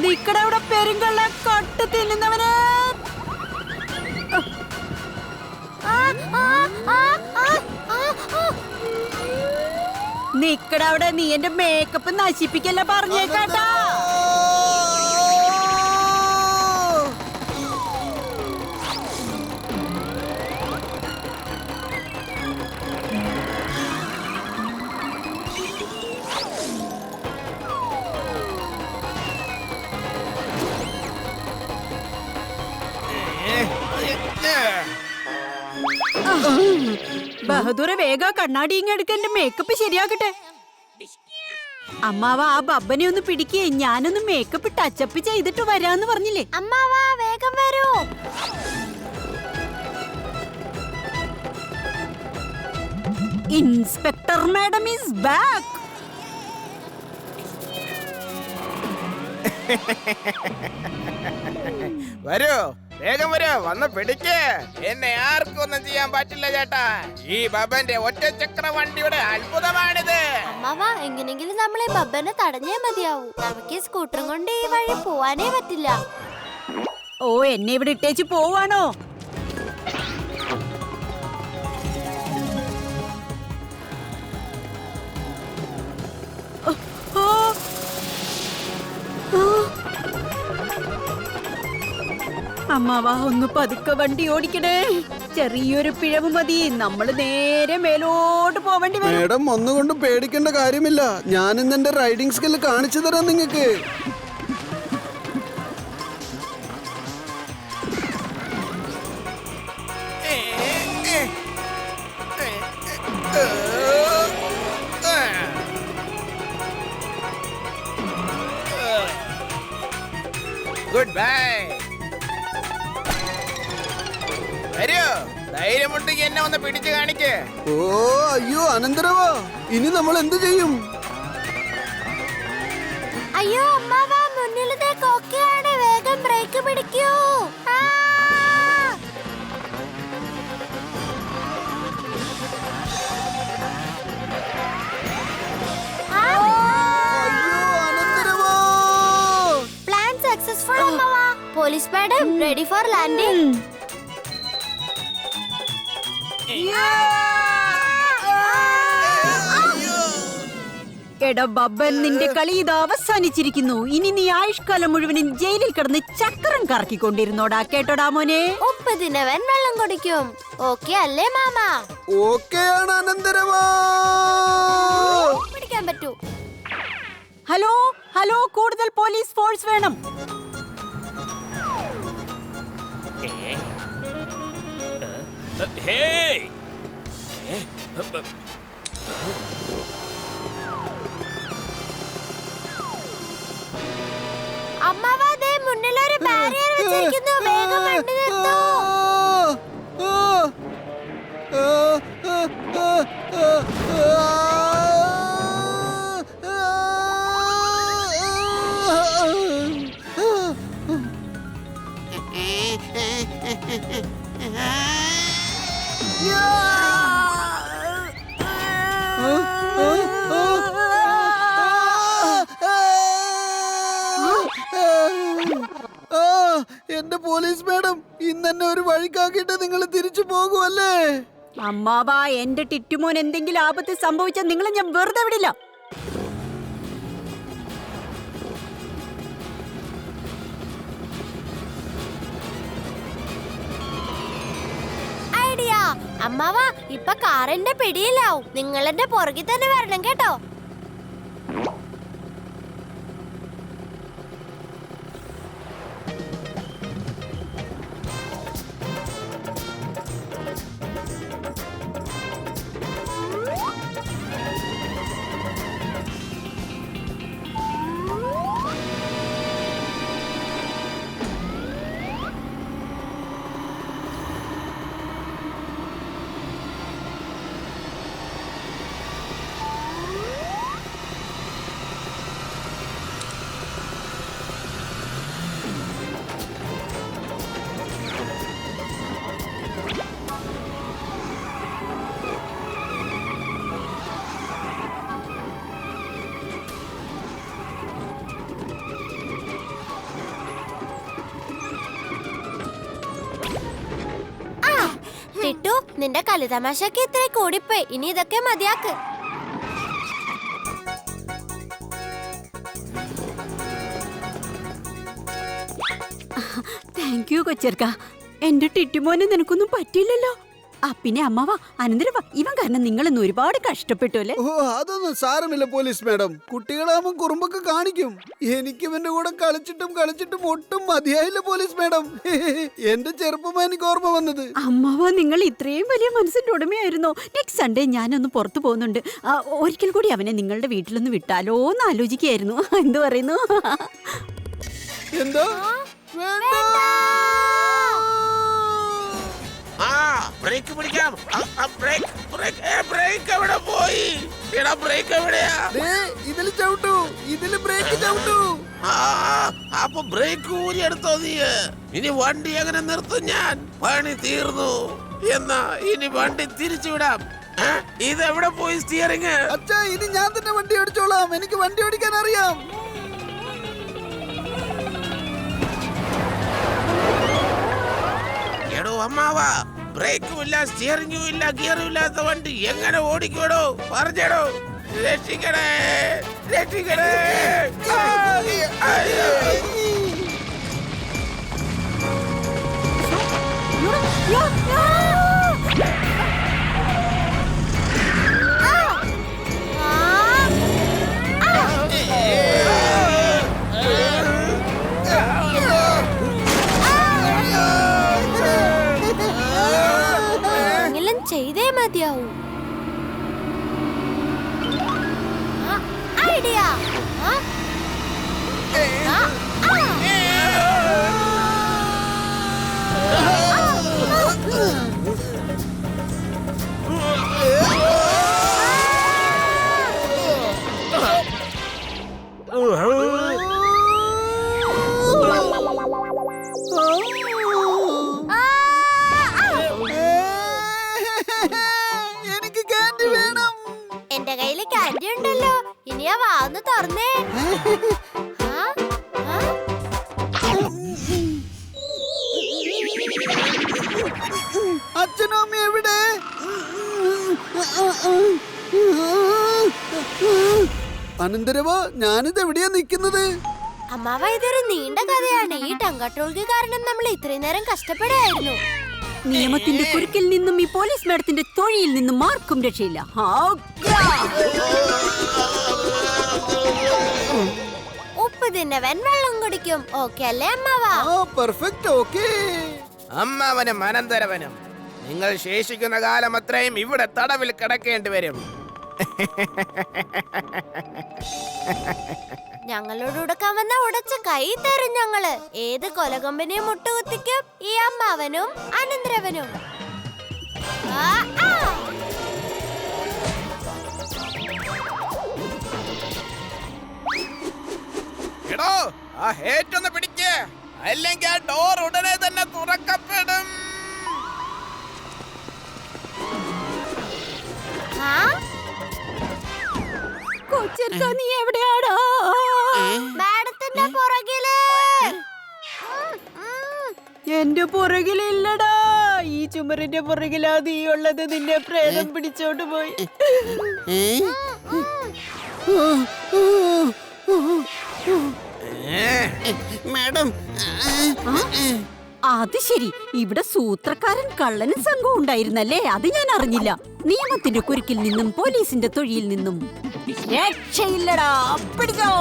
നിക്കടവിടെ പെരുങ്കള്ള cut തിന്നുന്നവന്. നിക്കടവിടെ, നീ എന്റെ makeup നശിപ്പിക്കല്ല പറഞ്ഞേക്കാട്ടാ. ബഹദൂറെ, വേഗ കണ്ണാടി ഇങ്ങെടുക്ക, എന്റെ മേക്കപ്പ് ശരിയാക്കട്ടെ. അമ്മാവ, ആ ബബ്ബനെ ഒന്ന് പിടിക്കേ, ഞാനൊന്ന് മേക്കപ്പ് ടച്ചപ്പ് ചെയ്തിട്ട് വരാന്ന് പറഞ്ഞില്ലേ. അമ്മാവ, വേഗം വരൂ. Inspector madam is back. വരൂ, വേഗം വരൂ, വന്ന് പിടിക്ക്. എന്നെ ആർക്കും ഒന്നും ചെയ്യാൻ പറ്റില്ല ചേട്ടാ. ഈ ബബന്റെ ഒറ്റച്ചക്ര വണ്ടിയുടെ അത്ഭുതമാണിത്. അമ്മാവ, എങ്ങനെങ്കിലും നമ്മളെ ബബ്ബനെ തടഞ്ഞേ മതിയാവൂ. നമുക്ക് ഈ സ്കൂട്ടറും കൊണ്ട് ഈ വഴി പോവാനേ പറ്റില്ല. ഓ, എന്നെ ഇവിടെ ഇട്ടേച്ച് പോവാണോ? അമ്മാവാ, ഒന്ന് പതുക്കെ വണ്ടി ഓടിക്കണേ. ചെറിയൊരു പിഴവ് മതി, നമ്മള് നേരെ മേലോട്ട് പോവേണ്ടി വരും. മേഡം, ഒന്നുകൊണ്ടും പേടിക്കേണ്ട കാര്യമില്ല. ഞാൻ ഇന്ന് എന്റെ റൈഡിംഗ് സ്കില്ല് കാണിച്ചു തരാം നിങ്ങക്ക്. Good bye. വരൂ, ധൈര്യമുണ്ടെങ്കിൽ എന്നെ ഒന്ന് പിടിച്ചു കാണിക്ക്. ഓ അയ്യോ, അനന്തരവാ, ഇനി നമ്മൾ എന്ത് ചെയ്യും? അയ്യോ അമ്മാവ, മുന്നിലത്തെ കൊക്കയാണ്. വേഗം ബ്രേക്ക് പിടിക്കൂ. പ്ലാൻ സക്സസ്ഫുൾ അമ്മാവ. Police madam, ready for landing. എടാ ബബ്ബൻ, നിന്റെ കളി ഇത് അവസാനിച്ചിരിക്കുന്നു. ഇനി നീ ആയുഷ്കാലം മുഴുവനും ജയിലിൽ കിടന്ന് ചക്രം കറക്കിക്കൊണ്ടിരുന്നോടാ. കേട്ടോടാ മോനെ? ഉപ്പ് തിന്നവൻ വെള്ളം കുടിക്കും. ഓക്കെ അല്ലേ മാമ? ഓക്കെയാണ് അനന്തരവാ. പിടിക്കാൻ പറ്റൂ. ഹലോ ഹലോ, കൂടുതൽ പോലീസ് ഫോഴ്സ് വേണം. അമ്മാവ, ദേ മുന്നിലൊരു ബാരിയർ വെച്ചിരിക്കുന്നു. വേഗം വണ്ടി നിർത്തൂ. എന്റെ പോലീസ് മാഡം, ഇന്ന് എന്നെ ഒരു വഴിക്കാക്കിട്ട് നിങ്ങൾ തിരിച്ചു പോകുമല്ലേ? അമ്മാവാ, എന്റെ ടിറ്റുമോൻ എന്തെങ്കിലും ആപത്ത് സംഭവിച്ചാൽ നിങ്ങളെ ഞാൻ വെറുതെ വിടില്ല. ഐഡിയ. അമ്മാവ, ഇപ്പൊ കാറിന്റെ പിടിയിലാവും. നിങ്ങൾ എന്റെ പുറകിൽ തന്നെ വരണം കേട്ടോ. നിന്റെ കളിതമാശക്ക് ഇത്ര കൂടിപ്പോയി. ഇനി ഇതൊക്കെ മതിയാക്ക്. Thank you കൊച്ചേർക്ക. എന്റെ ടിറ്റുമോനെ നിനക്കൊന്നും പറ്റിയില്ലല്ലോ. പിന്നെ അമ്മാവാ, അനന്തരവാ, ഇവൻ കാരണം നിങ്ങളിന്ന് ഒരുപാട് കഷ്ടപ്പെട്ടു അല്ലേ? ഓ, അതൊന്നും സാരമില്ല പോലീസ് മാഡം. കുട്ടികളാവുമ്പോ കുറുമ്പൊക്കെ കാണിക്കും. എനിക്ക് ഇവന്റെ കൂടെ കളിച്ചിട്ടും ഒട്ടും മതിയായില്ല പോലീസ് മാഡം. എന്റെ ചെറുപ്പമാ എനിക്ക് ഓർമ്മ വന്നത്. അമ്മാവാ, നിങ്ങൾ ഇത്രയും വലിയ മനസ്സിന്റെ ഉടമയായിരുന്നോ? നെക്സ്റ്റ് സൺഡേ ഞാനൊന്ന് പുറത്തു പോകുന്നുണ്ട്. ഒരിക്കൽ കൂടി അവനെ നിങ്ങളുടെ വീട്ടിലൊന്ന് വിട്ടാലോ എന്ന് ആലോചിക്കായിരുന്നു. എന്ത് പറയുന്നു? എന്താ വേണ്ട? ബ്രേക്ക് പിടിക്കാം. ബ്രേക്ക് എവിടെ പോയി? ബ്രേക്ക് എവിടെയാ? ഇതില് ചവിട്ടു, ഇതില് ബ്രേക്ക് ചവിട്ടു. അപ്പൊ ബ്രേക്ക് ഊരിയെടുത്തോ നീ? ഇനി വണ്ടി എങ്ങനെ നിർത്തും ഞാൻ? പണി തീർന്നു. എന്നാ ഇനി വണ്ടി തിരിച്ചുവിടാം. ഇതെവിടെ പോയി സ്റ്റിയറിംഗ്? അച്ഛാ, ഇനി ഞാൻ തന്നെ വണ്ടി ഓടിച്ചോളാം. എനിക്ക് വണ്ടി ഓടിക്കാൻ അറിയാം. എടോ അമ്മാവാ, ബ്രേക്കും ഇല്ല, സ്റ്റിയറിംഗും ഇല്ല, ഗിയറും ഇല്ലാത്ത വണ്ടി എങ്ങനെ ഓടിക്കോടോ? പറഞ്ഞടോ. രക്ഷിക്കണേ, രക്ഷിക്കണേ. ചെയ്തേ മതിയാവൂ. ഐഡിയ. എനിക്ക് കാൻഡി വേണം. എന്റെ കയ്യില് കാൻഡി ഉണ്ടല്ലോ. ഇനി ആ വാന്ന് തുറന്നേ. അച്ഛനും അമ്മ എവിടെ? അനന്തരവാ, ഞാനിത് എവിടെയാ നിക്കുന്നത്? അമ്മാവ, ഇതൊരു നീണ്ട കഥയാണ്. ഈ ടങ്കട്ടോൾക്ക് കാരണം നമ്മൾ ഇത്രയും നേരം കഷ്ടപ്പെടുകയായിരുന്നു. നിയമത്തിന്റെ കുരുക്കിൽ നിന്നും ഈ പോലീസ് മാഡത്തിന്റെ തൊഴിയിൽ നിന്നും ആർക്കും രക്ഷയില്ല. ഉപ്പ് തിന്നവൻ വെള്ളം കുടിക്കും. ഓക്കെ അല്ലേ അമ്മാവാ? പെർഫെക്റ്റ്. ഓക്കേ. അമ്മാവനും അനന്തരവനും നിങ്ങൾ ശേഷിക്കുന്ന കാലം അത്രയും ഇവിടെ തടവിൽ കിടക്കേണ്ടി വരും. ഞങ്ങളോട് ഉടക്കാൻ വന്ന ഉടച്ച കൈ തരും ഞങ്ങള്. ഏത് കൊലകൊമ്പനെയും മുട്ടുകുത്തിക്കും ഈ അമ്മാവനും അനന്തരവനും. എടോ, ആ ഹേറ്റ് ഒന്ന് പിടിക്ക്, അല്ലെങ്കിൽ ആ ഡോർ ഉടനെ തന്നെ തുറക്കപ്പെടും. കൊച്ചേർക്ക, നീ എവിടെയാടാ? മാഡത്തിന്റെ പുറകില്. എന്റെ പുറകിലില്ലടാ. ഈ ചുമരിന്റെ പുറകിലാ നീ ഉള്ളത്. നിന്നെ പ്രേതം പിടിച്ചോണ്ട് പോയി. മാഡം, അത് ശരി, ഇവിടെ സൂത്രക്കാരൻ കള്ളനും സംഘവും ഉണ്ടായിരുന്നല്ലേ? അത് ഞാൻ അറിഞ്ഞില്ല. നിയമത്തിന്റെ കുരുക്കിൽ നിന്നും പോലീസിന്റെ തൊഴിയിൽ നിന്നും രക്ഷയില്ലടാ. പിടിച്ചോ.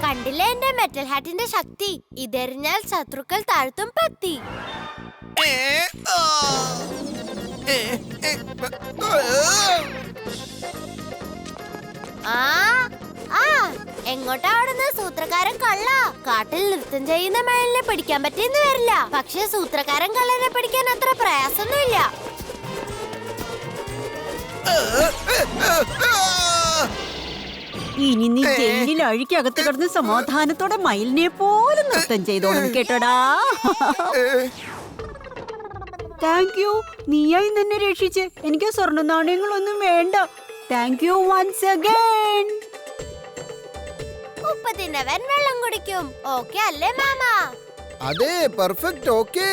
കണ്ടില്ലേ എന്റെ മെറ്റൽ ഹാറ്റിന്റെ ശക്തി? ഇതെറിഞ്ഞാൽ ശത്രുക്കൾ താഴ്ത്തും പത്തി. എങ്ങോട്ടാ ഓടുന്ന സൂത്രക്കാരൻ കള്ള? കാട്ടിൽ നൃത്തം ചെയ്യുന്ന മയിലിനെ പിടിക്കാൻ പറ്റിയെന്ന് വരില്ല. പക്ഷെ സൂത്രക്കാരൻ കള്ളനെ പിടിക്കാൻ അത്ര പ്രയാസമൊന്നുമില്ല. ഇനി നീ ജയിലിൽ അഴിക്കകത്ത് കിടന്ന് സമാധാനത്തോടെ മയിലിനെ പോലെ നൃത്തം ചെയ്തോണം കേട്ടോടാ. താങ്ക് യു, നീയായി നിന്നെ രക്ഷിച്ച്. എനിക്ക് സ്വർണ്ണ നാണയങ്ങളൊന്നും വേണ്ട. Thank you once again. ഉപ്പ് തിന്നവൻ വെള്ളം കുടിക്കും. ഓക്കെ അല്ലേ മാമ? അതെ, പെർഫെക്റ്റ്, ഓക്കേ.